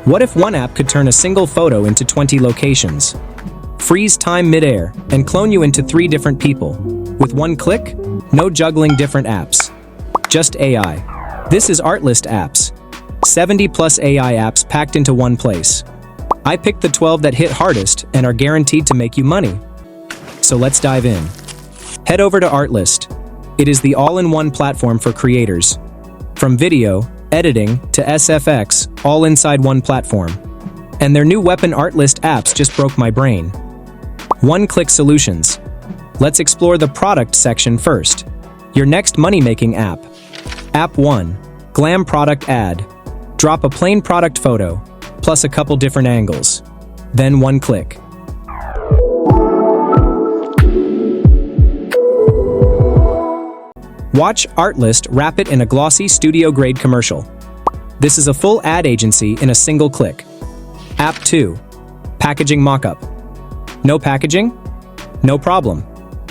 What if one app could turn a single photo into 20 locations? Freeze time midair and clone you into 3 different people. With one click, no juggling different apps. Just AI. This is Artlist Apps. 70+ AI apps packed into one place. I picked the 12 that hit hardest and are guaranteed to make you money. So let's dive in. Head over to Artlist. It is the all-in-one platform for creators. From video, editing, to SFX, all inside one platform. And their new weapon Artlist Apps just broke my brain. One-click solutions. Let's explore the product section first. Your next money-making app. App 1. Glam Product Ad. Drop a plain product photo, plus a couple different angles. Then one click. Watch Artlist wrap it in a glossy studio-grade commercial. This is a full ad agency in a single click. App 2. Packaging Mockup. No packaging? No problem.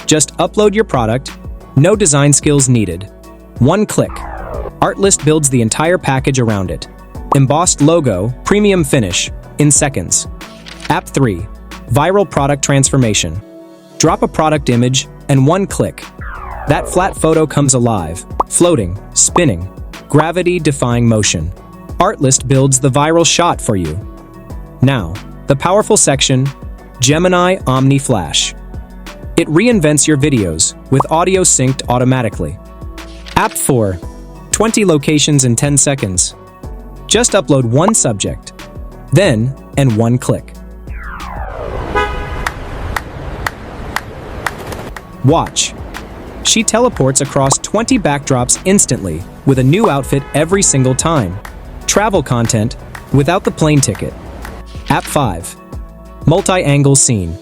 Just upload your product, no design skills needed. One click. Artlist builds the entire package around it. Embossed logo, premium finish, in seconds. App 3. Viral Product Transformation. Drop a product image, and one click. That flat photo comes alive, floating, spinning, gravity-defying motion. Artlist builds the viral shot for you. Now, the powerful section, Gemini Omni Flash. It reinvents your videos, with audio synced automatically. App 4. 20 locations in 10 seconds. Just upload one subject, then, and one click. Watch. She teleports across 20 backdrops instantly, with a new outfit every single time. Travel content, without the plane ticket. App 5. Multi-angle scene.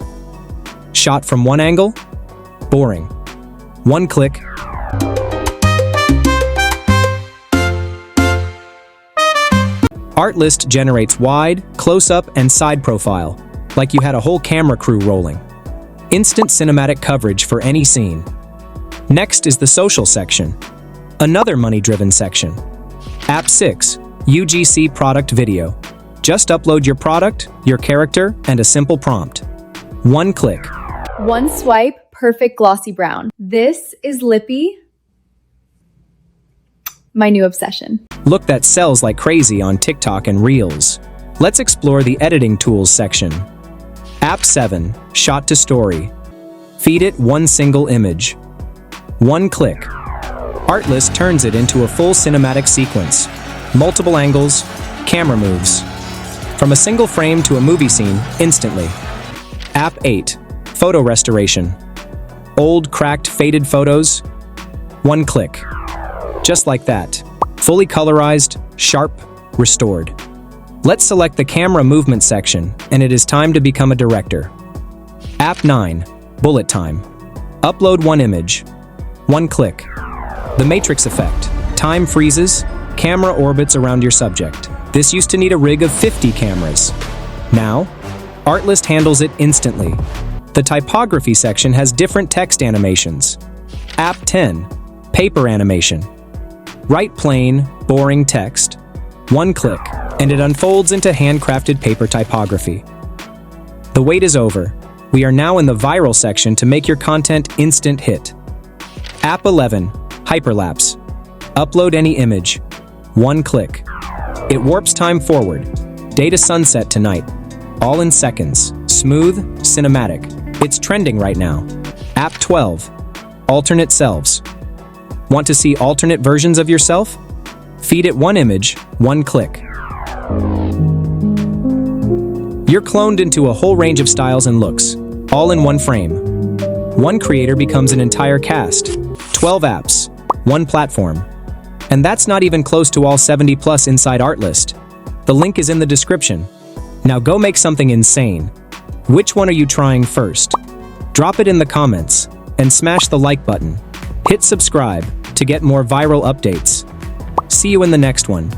Shot from one angle? Boring. One click. Artlist generates wide, close-up, and side profile, like you had a whole camera crew rolling. Instant cinematic coverage for any scene. Next is the social section. Another money-driven section. App 6. UGC Product Video. Just upload your product, your character, and a simple prompt. One click. One swipe, perfect glossy brown. This is Lippy. My new obsession. Look that sells like crazy on TikTok and Reels. Let's explore the editing tools section. App 7. Shot to Story. Feed it one single image. One click. Artlist turns it into a full cinematic sequence. Multiple angles, camera moves. From a single frame to a movie scene, instantly. App 8. Photo Restoration. Old, cracked, faded photos. One click. Just like that. Fully colorized, sharp, restored. Let's select the camera movement section, and it is time to become a director. App 9. Bullet Time. Upload one image. One click. The Matrix Effect. Time freezes, camera orbits around your subject. This used to need a rig of 50 cameras. Now, Artlist handles it instantly. The typography section has different text animations. App 10. Paper Animation. Write plain, boring text. One click, and it unfolds into handcrafted paper typography. The wait is over. We are now in the viral section to make your content instant hit. App 11. Hyperlapse. Upload any image. One click. It warps time forward. Day to sunset tonight. All in seconds. Smooth, cinematic. It's trending right now. App 12. Alternate selves. Want to see alternate versions of yourself? Feed it one image, one click. You're cloned into a whole range of styles and looks, all in one frame. One creator becomes an entire cast. 12 apps, one platform. And that's not even close to all 70+ inside Artlist. The link is in the description. Now go make something insane. Which one are you trying first? Drop it in the comments, and smash the like button. Hit subscribe to get more viral updates. See you in the next one.